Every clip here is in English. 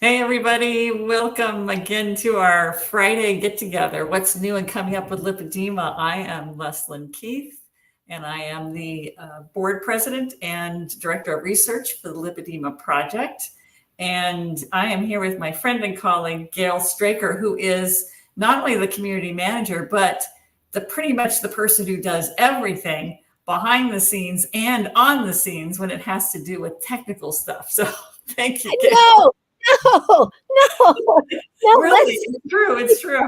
Hey, everybody. Welcome again to our Friday get together. What's new and coming up with Lipedema? I am Leslyn Keith, and I am the board president and director of research for the Lipedema Project. And I am here with my friend and colleague, Gail Straker, who is not only the community manager, but pretty much the person who does everything behind the scenes and on the scenes when it has to do with technical stuff. So thank you, Gail. No, no, no, Really, it's true. It's true.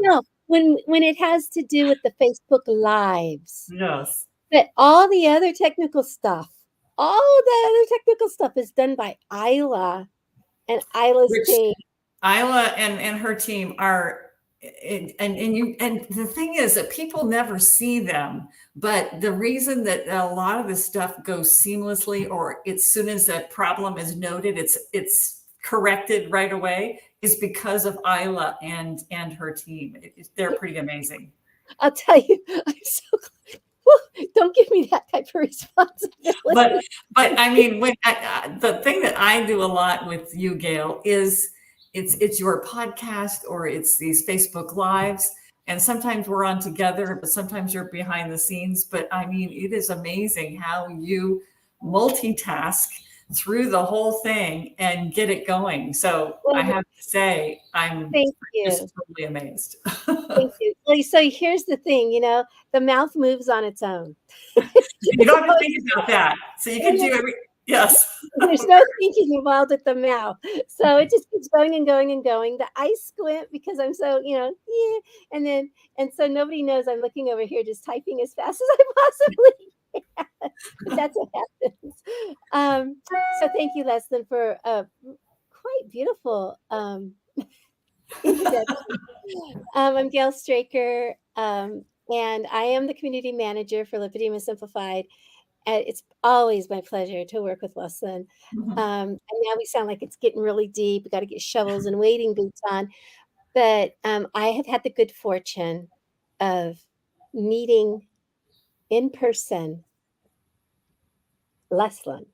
no. When it has to do with the Facebook Lives, Yes. but all the other technical stuff, is done by Isla and Isla's Which team. Isla and her team are, and the thing is that people never see them, but the reason that a lot of this stuff goes seamlessly, or as soon as a problem is noted, it's corrected right away, is because of Isla and her team. They're pretty amazing. I'll tell you, I'm so glad. Don't give me that type of responsibility. But I mean, the thing that I do a lot with you, Gail, is it's your podcast or it's these Facebook Lives, and sometimes we're on together, but sometimes you're behind the scenes. But I mean, it is amazing how you multitask through the whole thing and get it going. So I have to say, I'm Thank you. just totally amazed. Thank you. Well, so here's the thing, the mouth moves on its own. You don't have to think about that. So you can do yes. There's no thinking involved with the mouth. So it just keeps going and going and going. I squint because I'm so, and so nobody knows I'm looking over here just typing as fast as I possibly can. But that's what happens. So thank you, Leslyn, for a quite beautiful introduction. I'm Gail Straker, and I am the community manager for Lipedema Simplified. And it's always my pleasure to work with Leslyn. Mm-hmm. And now we sound like it's getting really deep. We got to get shovels and wading boots on. But I have had the good fortune of meeting in person Leslyn,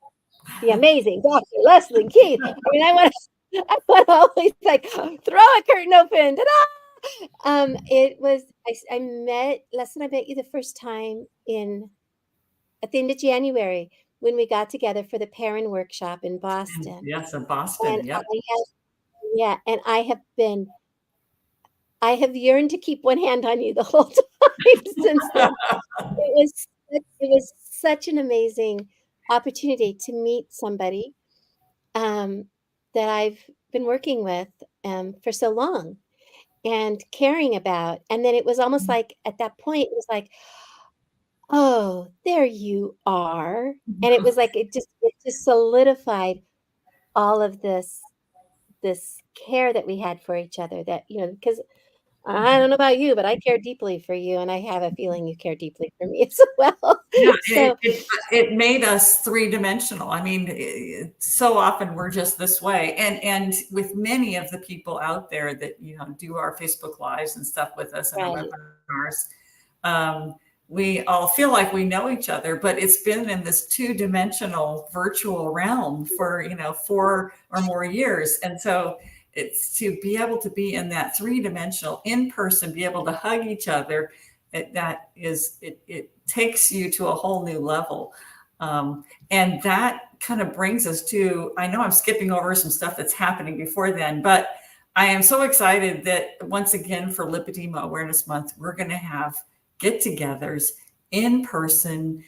the amazing Dr. Leslyn Keith. I mean, I want to always like throw a curtain open. Ta-da! It was I met Leslyn. I met you the first time at the end of January when we got together for the Parent Workshop in Boston. Yes, in Boston. And Yep. and I have yearned to keep one hand on you the whole time since then. It was such an amazing opportunity to meet somebody that I've been working with for so long and caring about. And then it was almost like at that point, it was like, oh, there you are. And it was like it just solidified all of this care that we had for each other, that because I don't know about you, but I care deeply for you, and I have a feeling you care deeply for me as well. Yeah, So it made us three-dimensional. I mean, so often we're just this way, and with many of the people out there that do our Facebook Lives and stuff with us and our webinars, we all feel like we know each other, but it's been in this two-dimensional virtual realm for 4 or more years, and so it's to be able to be in that three-dimensional in person, be able to hug each other. It takes you to a whole new level. And that kind of brings us to, I know I'm skipping over some stuff that's happening before then, but I am so excited that once again for Lipedema Awareness Month, we're going to have get-togethers in person,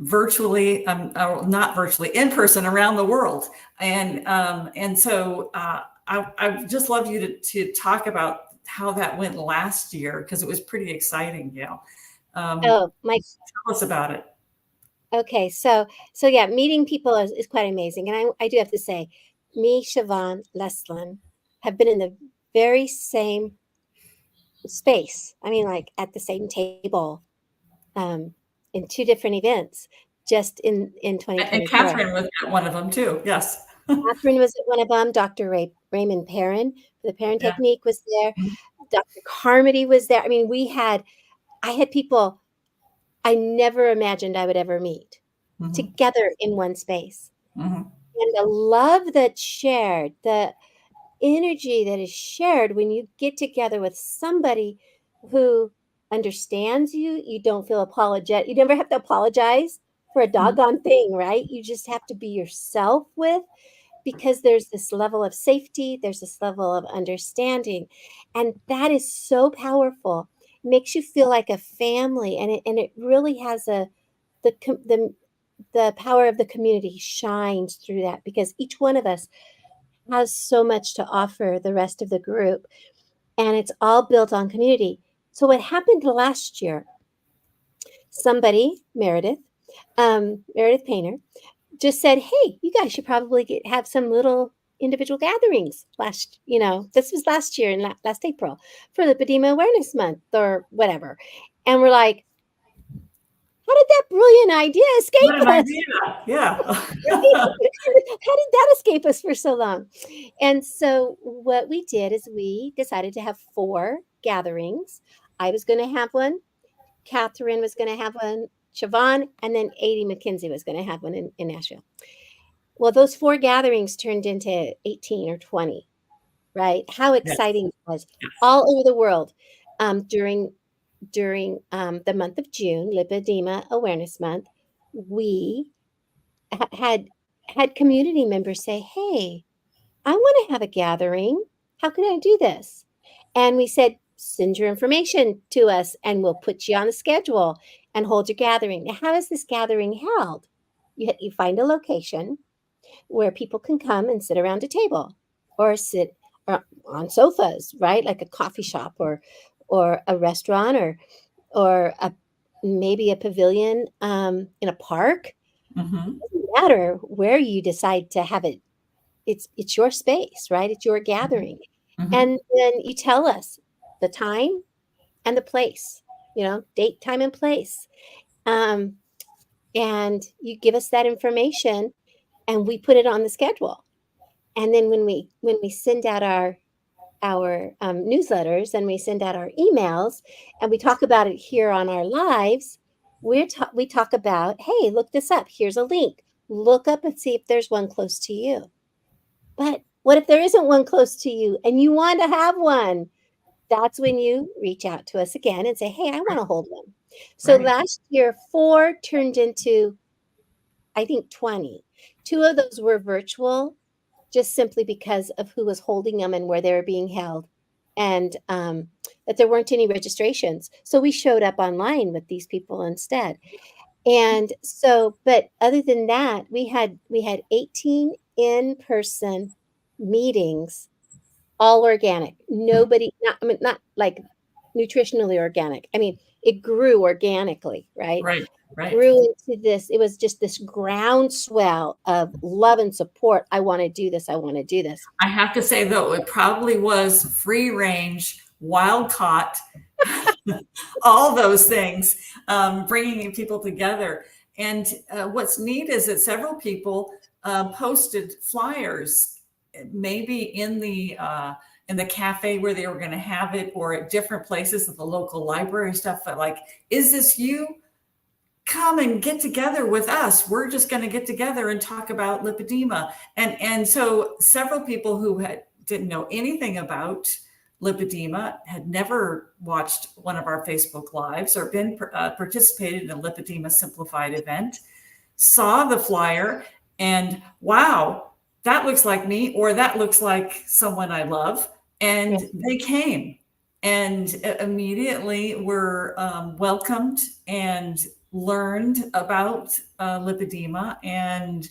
virtually, not virtually, in person around the world. And so I just love you to talk about how that went last year, because it was pretty exciting, Gail. Tell us about it. Okay, so yeah, meeting people is quite amazing, and I do have to say, me, Siobhan, Leslyn have been in the very same space. I mean, like at the same table, in 2 different events, just in 2024. And Catherine was at one of them too. Yes. Catherine was at one of them. Dr. Raymond Perrin for the Parent Technique was there. Dr. Carmody was there. I mean, I had people I never imagined I would ever meet together in one space. And the love that's shared, the energy that is shared when you get together with somebody who understands you. You don't feel apologetic. You never have to apologize for a Mhm. doggone thing, right? You just have to be yourself with, because there's this level of safety, there's this level of understanding. And that is so powerful. It makes you feel like a family, and it really has the com- the power of the community shines through that, because each one of us has so much to offer the rest of the group, and it's all built on community. So what happened last year, somebody, Meredith Painter, just said, hey, you guys should probably have some little individual gatherings this was last year, in last April, for Lipedema Awareness Month or whatever. And we're like, how did that brilliant idea What escape an us? idea. Yeah. How did that escape us for so long? And so what we did is we decided to have 4 gatherings. I was going to have one, Catherine was going to have one, Siobhan, and then Adie McKenzie was going to have one in Nashville. Well, those 4 gatherings turned into 18 or 20, right? How Yes. exciting it was, all over the world, during the month of June, Lipedema Awareness Month. We had community members say, hey, I want to have a gathering. How can I do this? And we said, send your information to us and we'll put you on the schedule and hold your gathering. Now, how is this gathering held? You find a location where people can come and sit around a table or sit on sofas, right? Like a coffee shop or a restaurant or maybe a pavilion in a park. Mhm. It doesn't matter where you decide to have it. It's your space, right? It's your Mhm. gathering. Mhm. And then you tell us the time and the place, date, time, and place. Um, and you give us that information and we put it on the schedule. And then when we send out our newsletters and we send out our emails and we talk about it here on our lives, we talk about, hey, look this up. Here's a link. Look up and see if there's one close to you. But what if there isn't one close to you and you want to have one? That's when you reach out to us again and say, hey, I want to hold one. So Right. last year, 4 turned into, I think, 20. 2 of those were virtual, just simply because of who was holding them and where they were being held, and that there weren't any registrations. So we showed up online with these people instead. And so, but other than that, we had 18 in-person meetings, all organic. Nobody, not, I mean, not like nutritionally organic. I mean, it grew organically, right? Right. Right. Grew into this. It was just this groundswell of love and support. I want to do this. I want to do this. I have to say, though, it probably was free range, wild caught, all those things, bringing people together. And what's neat is that several people posted flyers, maybe in the cafe where they were going to have it, or at different places at the local library stuff. But like, is this you? Come and get together with us. We're just going to get together and talk about lipedema. And so several people who didn't know anything about lipedema, had never watched one of our Facebook lives or been participated in a lipedema simplified event, saw the flyer and wow, that looks like me, or that looks like someone I love. Yeah. And they came and immediately were welcomed and learned about lipedema. And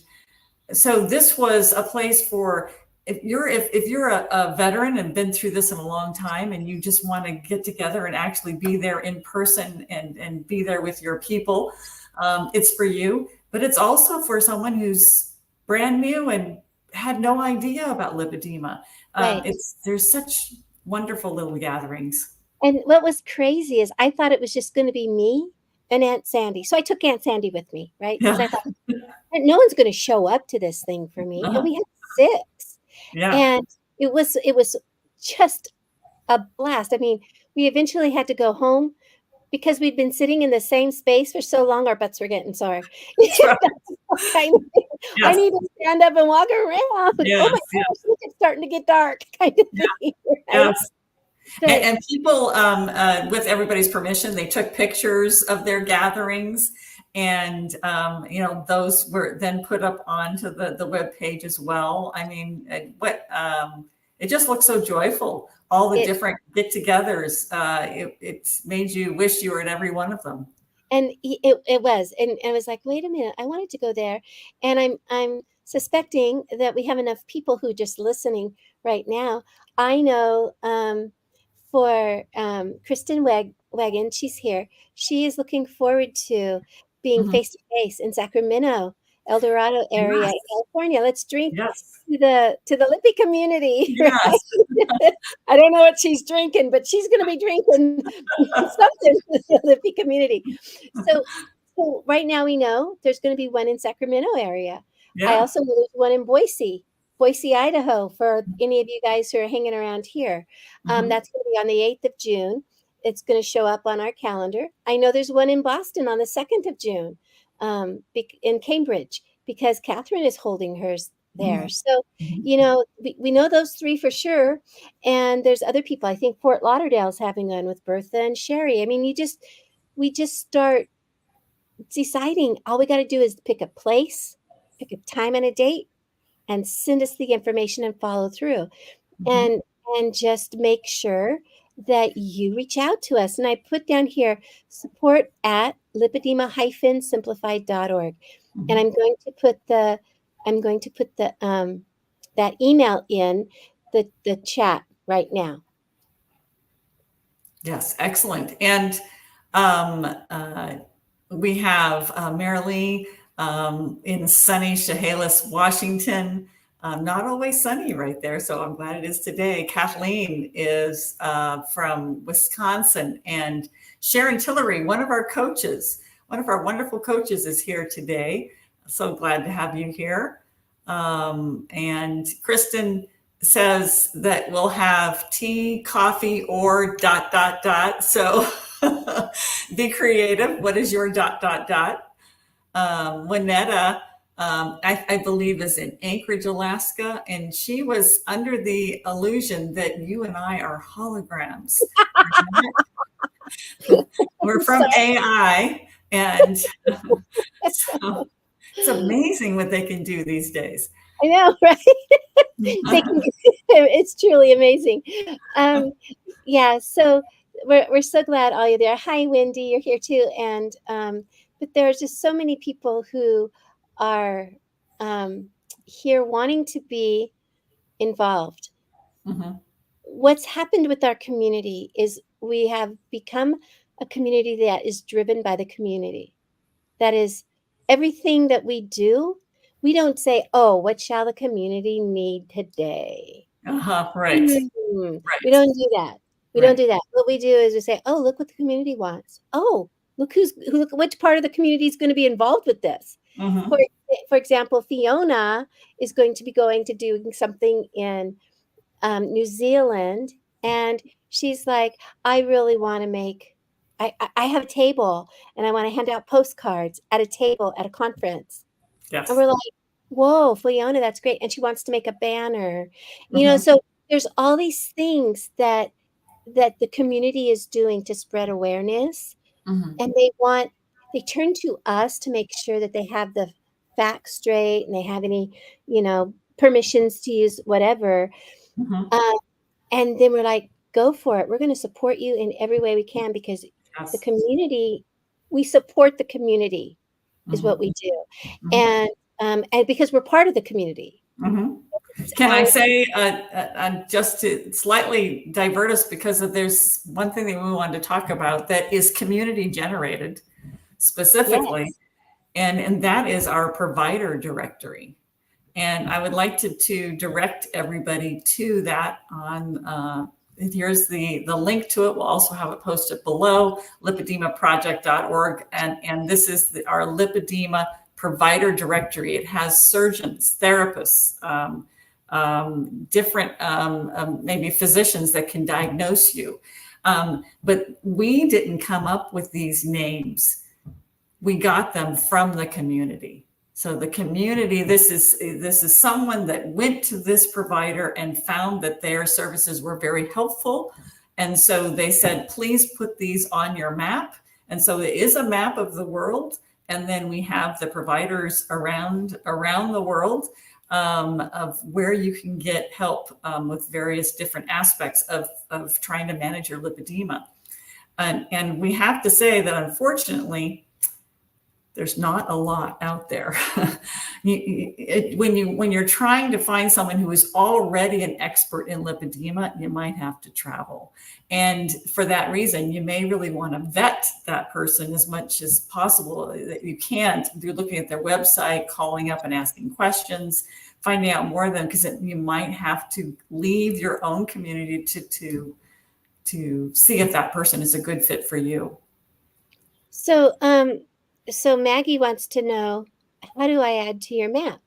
so this was a place for, if you're a veteran and been through this in a long time and you just want to get together and actually be there in person and be there with your people, it's for you. But it's also for someone who's brand new and had no idea about lipedema. Right. There's such wonderful little gatherings. And what was crazy is I thought it was just going to be me and Aunt Sandy. So I took Aunt Sandy with me, right? Because Yeah. I thought, no one's going to show up to this thing for me. And Uh-huh. we had 6. Yeah. And it was just a blast. I mean, we eventually had to go home because we'd been sitting in the same space for so long, our butts were getting sore. That's right. kind of thing. I Yes. need to stand up and walk around. Oh my Yes. gosh, look, it's starting to get dark, kind of thing. Right? Yes. But And people, with everybody's permission, they took pictures of their gatherings, and those were then put up onto the web page as well. I mean, it just looks so joyful. All the it different get-togethers. It made you wish you were at every one of them. and it was, and I was like, wait a minute, I wanted to go there, and I'm suspecting that we have enough people who are just listening right now. I know for Kristen Wagon, she's here. She is looking forward to being Mhm. face to face in Sacramento, El Dorado area Yes. in California. Let's drink Yes. to the Lippy community, Yes. right? I don't know what she's drinking, but she's going to be drinking something to the Lippy community. So right now we know there's going to be one in Sacramento area. I Yeah. also know there's one in Boise, Idaho, for any of you guys who are hanging around here. Mhm. That's going to be on the 8th of June. It's going to show up on our calendar. I know there's one in Boston on the 2nd of June, in Cambridge, because Catherine is holding hers there. Mhm. So, Mhm. we know those three for sure. And there's other people. I think Fort Lauderdale's having one with Bertha and Sherry. I mean, we just start deciding. All we got to do is pick a place, pick a time and a date, and send us the information and follow through, Mhm. and just make sure that you reach out to us. And I put down here support at lipedema-simplified.org. And Mhm. I'm going to put that email in the chat right now. Yes, excellent. And um, uh, we have Marilee in sunny Chehalis, Washington. Not always sunny right there, so I'm glad it is today. Kathleen is from Wisconsin, and Sharon Tillery, one of our coaches, one of our wonderful coaches, is here today. So glad to have you here. And Kristen says that we'll have tea, coffee, or dot, dot, dot. So be creative. What is your dot, dot, dot? Winetta, I believe, is in Anchorage, Alaska, and she was under the illusion that you and I are holograms. We're from So AI, and so it's amazing what they can do these days. I know, right? They can, it's truly amazing. Yeah, so we're so glad all you there. Hi, Wendy, you're here too. And but there's just so many people who are here wanting to be involved. Mhm. What's happened with our community is we have become a community that is driven by the community. That is everything that we do. We don't say, oh, what shall the community need today? Right, We right, don't do that. We don't right. do that. What we do is we say, "Oh, look what the community wants. Oh, look which part of the community is going to be involved with this." For Mhm. for example, Fiona is going to be going to doing something in New Zealand, and she's like, "I really want to make. I have a table, and I want to hand out postcards at a table at a conference." And Yes. we're like, "Whoa, Fiona, that's great." And she wants to make a banner. Mhm. So there's all these things that the community is doing to spread awareness, Mhm. and they turn to us to make sure that they have the facts straight and they have any, permissions to use whatever. Mhm. Uh, and then we're like, "Go for it. We're going to support you in every way we can because the Yes. community, we support the community is Mhm. what we do." Mhm. And because we're part of the community. Mhm. It's Can I our say, just to slightly divert us, because there's one thing that we wanted to talk about that is community generated specifically, Yes. and that is our provider directory. And I would like to direct everybody to that on, here's the link to it. We'll also have it posted below, lipedemaproject.org. And this is our lipedema provider directory. It has surgeons, therapists, different maybe physicians that can diagnose you. But we didn't come up with these names. We got them from the community. So the community, this is someone that went to this provider and found that their services were very helpful. And so they said, please put these on your map. And so it is a map of the world. And then we have the providers around the world of where you can get help with various different aspects of trying to manage your lipedema. And we have to say that unfortunately, there's not a lot out there. When you're trying to find someone who is already an expert in lipedema, you might have to travel. And for that reason, you may really want to vet that person as much as possible that you can through looking at their website, calling up and asking questions, finding out more of them, because you might have to leave your own community to see if that person is a good fit for you. So, so Maggie wants to know, how do I add to your map?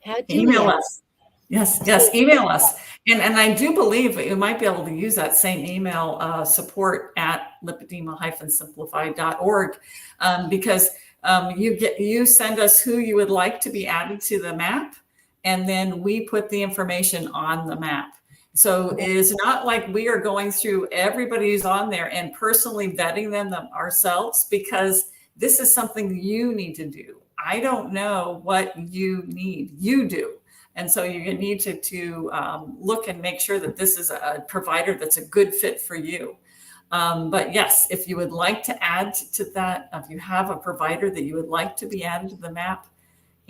How do email we us? Yes, email us. And I do believe you might be able to use that same email, support at lipedema-simplified.org, because you send us who you would like to be added to the map, and then we put the information on the map. So it is not like we are going through everybody who's on there and personally vetting them ourselves, because this is something you need to do. I don't know what you need. You do. And so you need to look and make sure that this is a provider that's a good fit for you. But yes, if you would like to add to that, if you have a provider that you would like to be added to the map,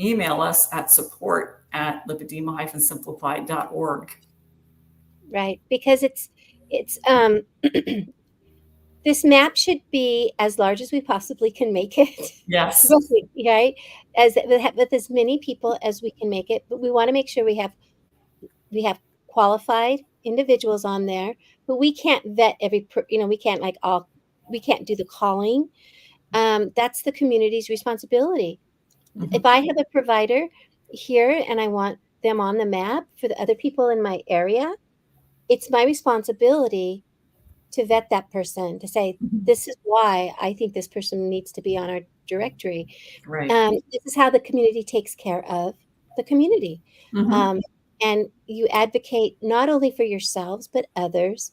email us at support@lipedema-simplified.org. Right, because it's this map should be as large as we possibly can make it. Yes. Right, with as many people as we can make it, but we want to make sure we have qualified individuals on there, but we can't vet we can't we can't do the calling. That's the community's responsibility. Mm-hmm. If I have a provider here and I want them on the map for the other people in my area, it's my responsibility to vet that person, to say, this is why I think this person needs to be on our directory. Right. This is how the community takes care of the community. Mm-hmm. And you advocate not only for yourselves, but others.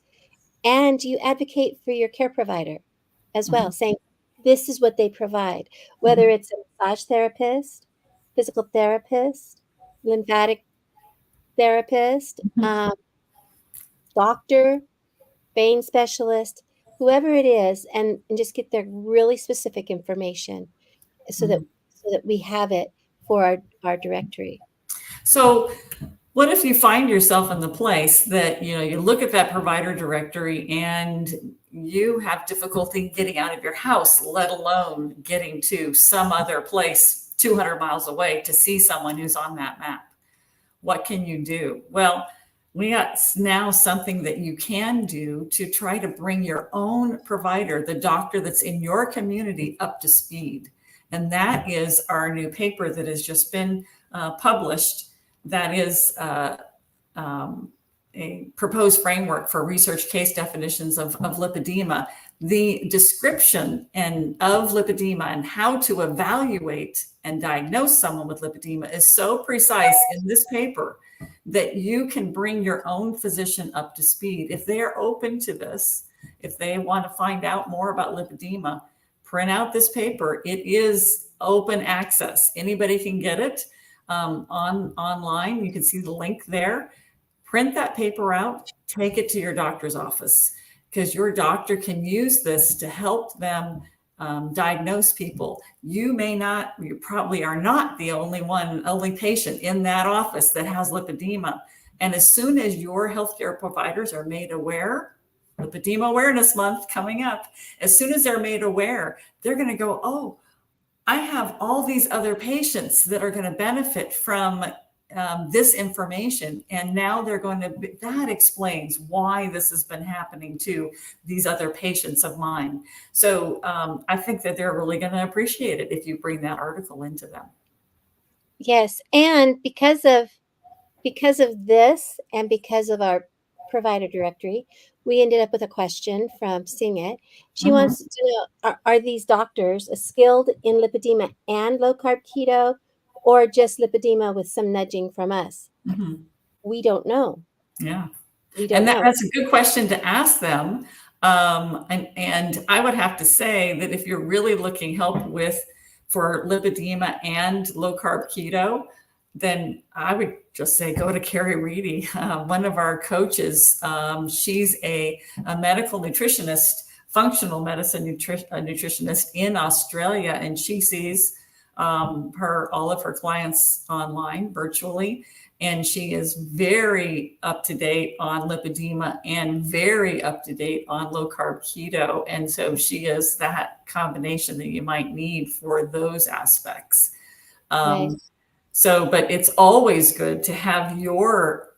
And you advocate for your care provider as well, saying, this is what they provide, whether it's a massage therapist, physical therapist, lymphatic therapist, doctor, vein specialist, whoever it is, and just get their really specific information so that we have it for our directory. So what if you find yourself in the place that, you look at that provider directory and you have difficulty getting out of your house, let alone getting to some other place 200 miles away to see someone who's on that map? What can you do? Well, we got now something that you can do to try to bring your own provider, the doctor that's in your community, up to speed. And that is our new paper that has just been published. That is a proposed framework for research case definitions of lipedema. The description of lipedema and how to evaluate and diagnose someone with lipedema is so precise in this paper that you can bring your own physician up to speed. If they are open to this, if they want to find out more about lipedema, print out this paper. It is open access. Anybody can get it online. You can see the link there. Print that paper out, take it to your doctor's office, because your doctor can use this to help them diagnose people. You probably are not the only patient in that office that has lipedema. And as soon as your healthcare providers are made aware, Lipedema Awareness Month coming up, as soon as they're made aware, they're going to go, oh, I have all these other patients that are going to benefit from this information. And now that explains why this has been happening to these other patients of mine. So I think that they're really going to appreciate it if you bring that article into them. Yes. And because of this and because of our provider directory, we ended up with a question from Sing It. She Mhm. wants to know, are these doctors skilled in lipedema and low-carb keto, or just lipedema with some nudging from us? Mhm. We don't know. Yeah. We don't And know. that's a good question to ask them. And I would have to say that if you're really looking help with for lipedema and low carb keto, then I would just say go to Carrie Reedy, one of our coaches. She's a medical nutritionist, functional medicine nutritionist in Australia, and she sees all of her clients online virtually. And she is very up to date on lipedema and very up to date on low carb keto. And so she is that combination that you might need for those aspects. Right. But it's always good to have your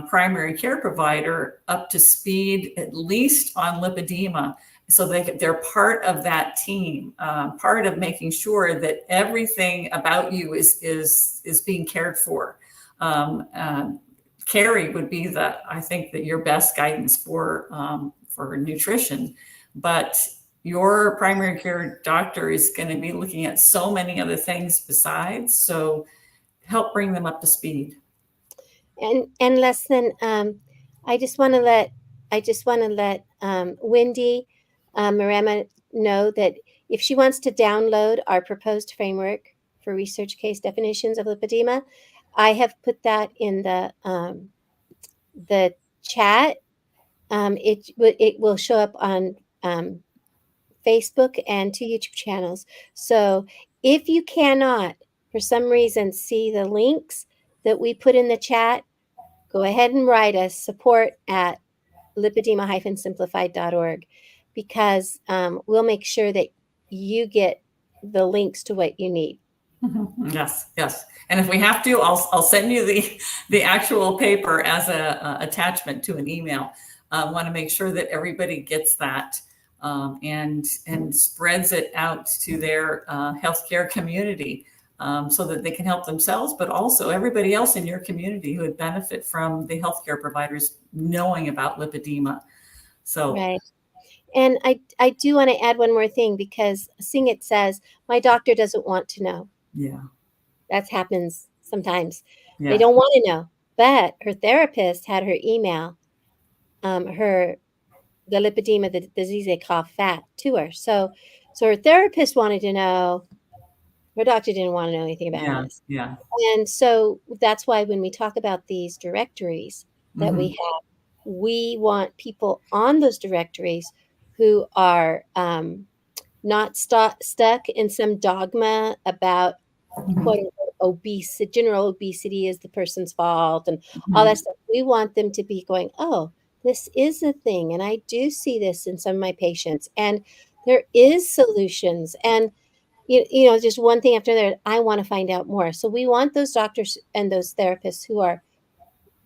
primary care provider up to speed, at least on lipedema, so they're part of that team, part of making sure that everything about you is being cared for. Carrie would be I think that your best guidance for nutrition, but your primary care doctor is going to be looking at so many other things besides. So help bring them up to speed. And Leslyn, I just want to let Wendy Marema know that if she wants to download our proposed framework for research case definitions of lipedema, I have put that in the chat. It will show up on Facebook and 2 YouTube channels. So if you cannot, for some reason, see the links that we put in the chat, go ahead and write us support at lipedema-simplified.org, because we'll make sure that you get the links to what you need. Yes, yes. And if we have to, I'll send you the actual paper as a attachment to an email. I want to make sure that everybody gets that and spreads it out to their healthcare community so that they can help themselves, but also everybody else in your community who would benefit from the healthcare providers knowing about lipedema. So right. And I do want to add one more thing, because Sing It says, my doctor doesn't want to know. yeah, That happens sometimes. yeah. They don't want to know. But her therapist had her email the lipedema, the disease they call fat, to her. So her therapist wanted to know. Her doctor didn't want to know anything about Yeah, this. yeah. And so that's why when we talk about these directories that we have, we want people on those directories who are not stuck in some dogma about quote unquote general obesity is the person's fault and all that stuff. We want them to be going, oh, this is a thing, and I do see this in some of my patients, and there is solutions, and you know, just one thing after another. I want to find out more. So we want those doctors and those therapists who are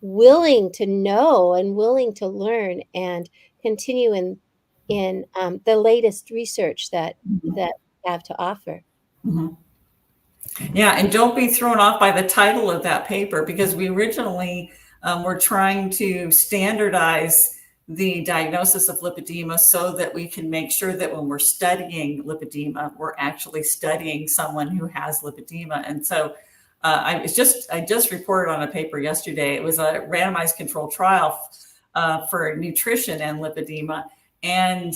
willing to know and willing to learn and continue in the latest research that we have to offer. Yeah, and don't be thrown off by the title of that paper, because we originally were trying to standardize the diagnosis of lipedema so that we can make sure that when we're studying lipedema, we're actually studying someone who has lipedema. And so I just reported on a paper yesterday. It was a randomized controlled trial for nutrition and lipedema. And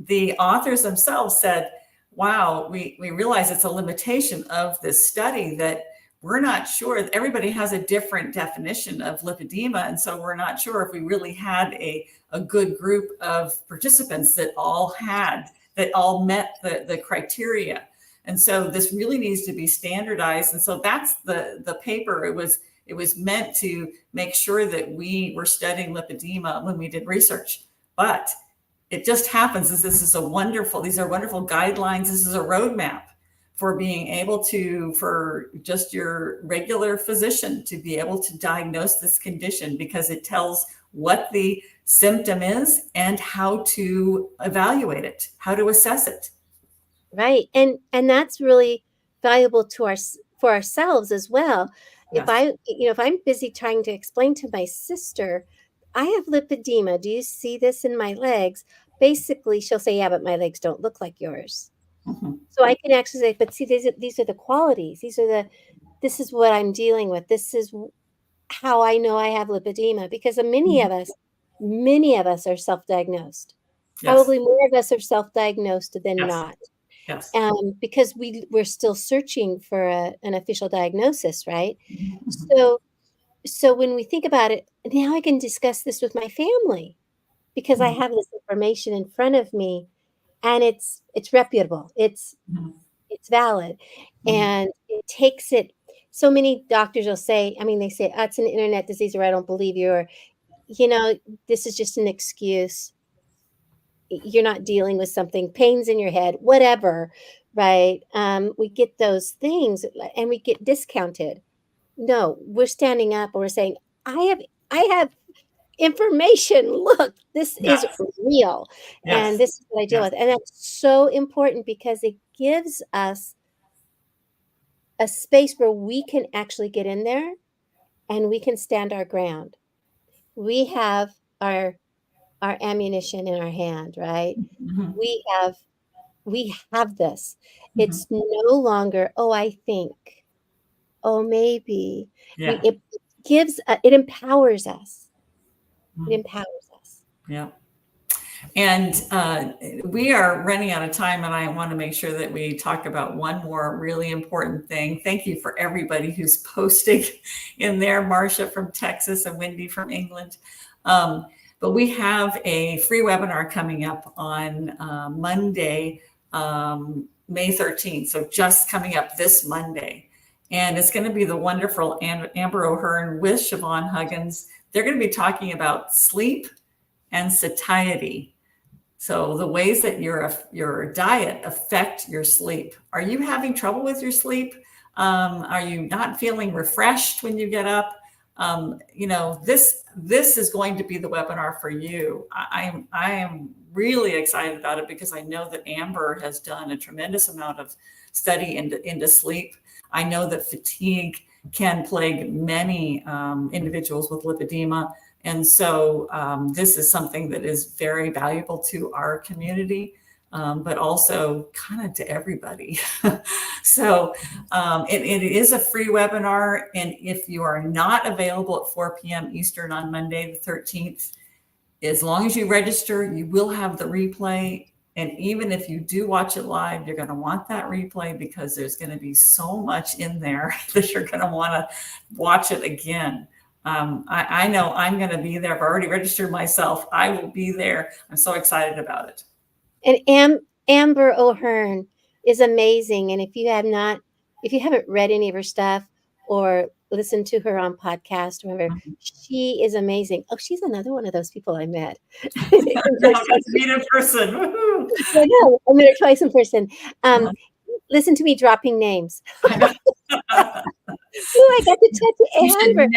the authors themselves said, wow, we realize it's a limitation of this study that we're not sure. Everybody has a different definition of lipedema. And so we're not sure if we really had a good group of participants that all met the criteria. And so this really needs to be standardized. And so that's the paper. It was meant to make sure that we were studying lipedema when we did research. But it just happens these are wonderful guidelines. This is a roadmap for being able to, for just your regular physician to be able to diagnose this condition, because it tells what the symptom is and how to evaluate it, how to assess it. Right. And that's really valuable to for ourselves as well. Yes. If I'm busy trying to explain to my sister I have lipedema. Do you see this in my legs? Basically, she'll say, yeah, but my legs don't look like yours. Mhm. So I can actually say, but see, these are the qualities. This is what I'm dealing with. This is how I know I have lipedema, because many of us are self-diagnosed. Yes. Probably more of us are self-diagnosed than Yes. not. Yes. Because we're still searching for an official diagnosis, right? Mhm. So when we think about it, now I can discuss this with my family because I Mhm. have this information in front of me, and it's reputable. Mhm. It's valid, Mhm. and it takes it. So many doctors will say, I mean, they say, oh, it's an internet disease, or I don't believe you, or you know, this is just an excuse. You're not dealing with something, pains in your head, whatever, right? We get those things and we get discounted. No, we're standing up and we're saying, I have I have information. Look, this is Yes. real. And Yes. this is what I deal Yes. with. And that's so important because it gives us a space where we can actually get in there and we can stand our ground. We have our ammunition in our hand, right? Mhm. We have we have this. Mhm. It's no longer, oh, I think, oh, maybe. Yeah. It gives, it empowers us. It Mhm. empowers us. Yeah. And we are running out of time, and I want to make sure that we talk about one more really important thing. Thank you for everybody who's posting in there, Marcia from Texas and Wendy from England. But we have a free webinar coming up on Monday, May 13th. So just coming up this Monday. And it's going to be the wonderful Amber O'Hearn with Siobhan Huggins. They're going to be talking about sleep and satiety. So the ways that your diet affect your sleep. Are you having trouble with your sleep? Are you not feeling refreshed when you get up? This is going to be the webinar for you. I am really excited about it because I know that Amber has done a tremendous amount of study into sleep. I know that fatigue can plague many individuals with lipedema. And so this is something that is very valuable to our community, but also kind of to everybody. So it is a free webinar. And if you are not available at 4 p.m. Eastern on Monday, the 13th, as long as you register, you will have the replay. And even if you do watch it live, you're going to want that replay because there's going to be so much in there that you're going to want to watch it again. I know I'm going to be there. I've already registered myself. I will be there. I'm so excited about it. And Amber O'Hearn is amazing. And if you haven't read any of her stuff or listened to her on podcast or whatever, she is amazing. Oh, she's another one of those people I met in Now I person. get to meet in person. Woo-hoo. I know. I met her twice in person. Listen to me dropping names. I know. Ooh, I got to touch Amber.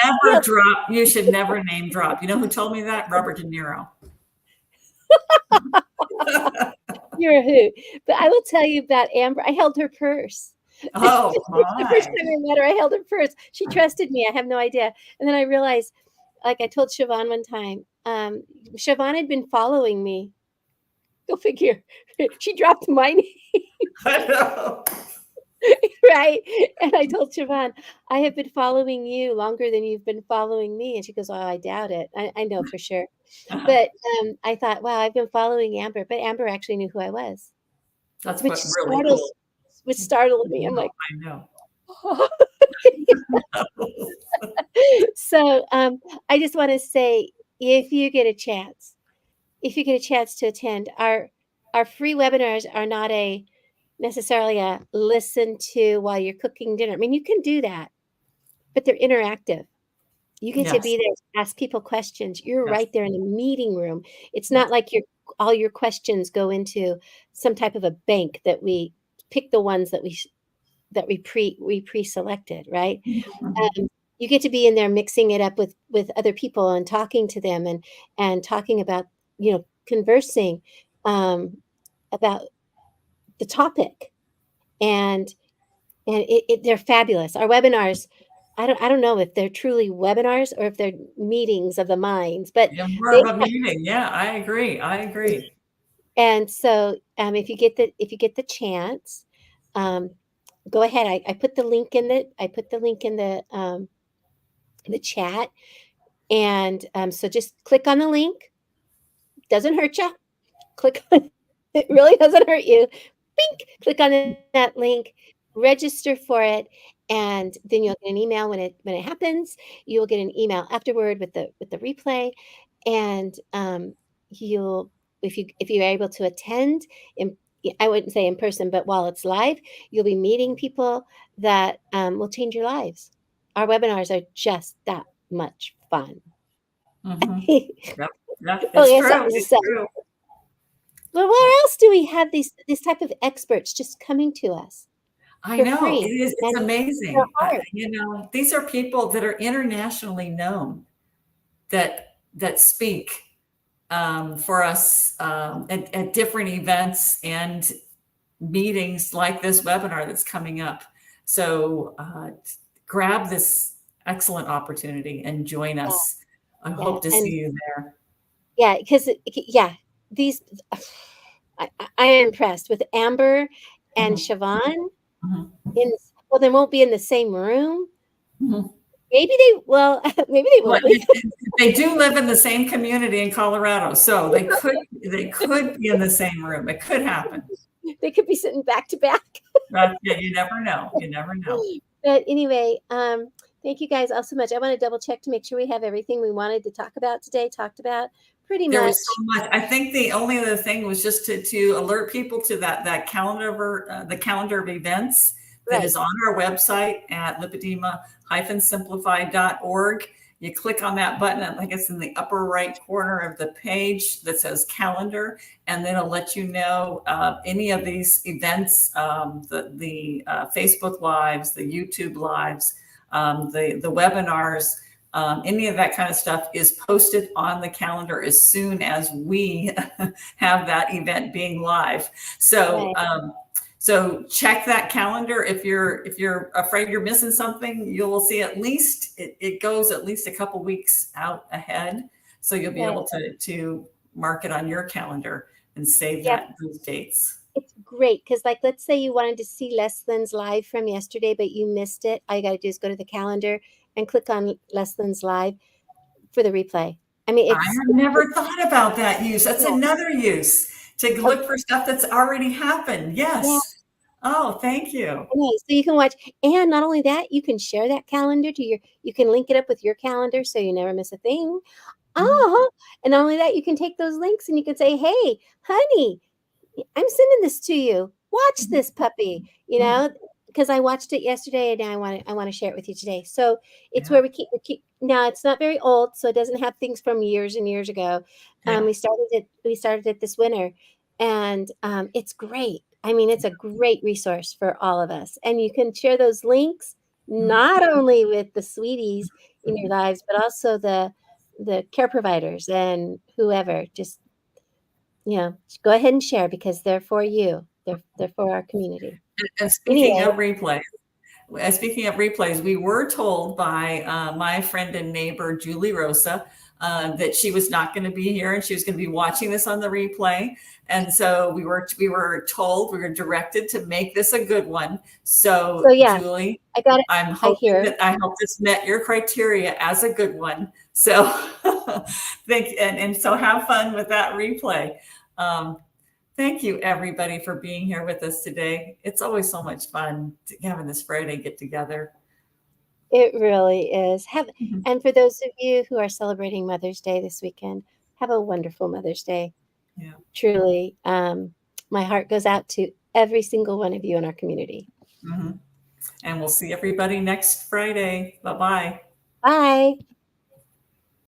You should never name drop. You know who told me that? Robert De Niro. You're a hoot. But I will tell you about Amber. I held her purse. Oh The first my. time I met her, I held her purse. She trusted me. I have no idea. And then I realized, like I told Siobhan one time, Siobhan had been following me. Go figure. She dropped my name, I know. right? And I told Siobhan, I have been following you longer than you've been following me. And she goes, oh, I doubt it. I know for sure. But I thought, wow, I've been following Amber. But Amber actually knew who I was, That's which what really startled, cool. which startled me. I'm No, like, I know. oh. So I just want to say, if you get a chance, to attend our free webinars, are not a necessarily a listen to while you're cooking dinner. I mean, you can do that, but they're interactive. You get to Yes. be there to ask people questions. You're Yes. right there in the meeting room. It's not Yes. like all your questions go into some type of a bank that we pick the ones that we pre-selected, right? Mhm. You get to be in there mixing it up with other people and talking to them and talking about, conversing about the topic, and they're fabulous. Our webinars, I don't know if they're truly webinars or if they're meetings of the minds, but Yeah, more they of a meeting. Yeah, I agree. I agree. and so, if you get the chance, um, go ahead. I put the link in the chat, and so just click on the link. Doesn't hurt you. Click on it. Really doesn't hurt you. Bink. Click on that link. Register for it, and then you'll get an email when it happens. You'll get an email afterward with the replay, and you'll if you're able to attend in I wouldn't say in person, but while it's live, you'll be meeting people that will change your lives. Our webinars are just that much fun. Hmm. Yep. Yep. Oh, It's yes, true. something to It's say. true. But where else do we have these type of experts just coming to us I for know it free is. It's and their amazing. heart? These are people that are internationally known that speak for us at different events and meetings like this webinar that's coming up. So grab this excellent opportunity and join Yeah, us. I yeah, hope to see and you there. yeah, because yeah, these I am impressed with Amber and Mhm, Siobhan mhm, well, they won't be in the same room. mhm. Maybe they well, maybe they Well, will be. they do live in the same community in Colorado, so they could be in the same room. It could happen. They could be sitting back to back. Yeah, you never know. You never know. But anyway, thank you guys all so much. I want to double check to make sure we have everything we wanted to talk about today talked about pretty There was so much. much. I think the only other thing was just to alert people to that calendar, the calendar of events that Right. is on our website at lipedema-simplified.org. You click on that button, I think it's in the upper right corner of the page that says calendar, and then it'll let you know any of these events, the Facebook lives, the YouTube lives, the webinars. Any of that kind of stuff is posted on the calendar as soon as we have that event being live. So, Right. so check that calendar. If you're afraid you're missing something, you will see at least it goes at least a couple weeks out ahead. So you'll be Right. able to mark it on your calendar and save Yep. those dates. It's great because, like, let's say you wanted to see Leslyn's live from yesterday, but you missed it. All you got to do is go to the calendar and click on Leslyn's live for the replay. I mean, I have never thought about that use. That's yeah, another use to oh, look for stuff that's already happened. yeah. Yes. Oh, thank you. Okay, so you can watch, and not only that, you can share that calendar to you can link it up with your calendar so you never miss a thing. Mhm, Oh, and not only that, you can take those links and you can say, "Hey, honey, I'm sending this to you. Watch mhm, this puppy," mhm. because I watched it yesterday and I want to share it with you today. So it's Yeah, where we keep now it's not very old, so it doesn't have things from years and years ago. yeah. We started it this winter, and it's great. I mean, it's a great resource for all of us. And you can share those links Mhm, not only with the sweeties in your lives, but also the care providers and whoever. Just go ahead and share because they're for you. They're for our community. and Anyway, speaking of replays, we were told by my friend and neighbor, Julie Rosa, that she was not going to be here and she was going to be watching this on the replay. And so we were told, we were directed to make this a good one. so So yeah, Julie, I got it. I hope this met your criteria as a good one. So and so have fun with that replay. Um, Thank you, everybody, for being here with us today. It's always so much fun having this Friday get together. It really is. Mhm. And for those of you who are celebrating Mother's Day this weekend, have a wonderful Mother's Day. Yeah. Truly, my heart goes out to every single one of you in our community. Mhm. And we'll see everybody next Friday. Bye bye. Bye.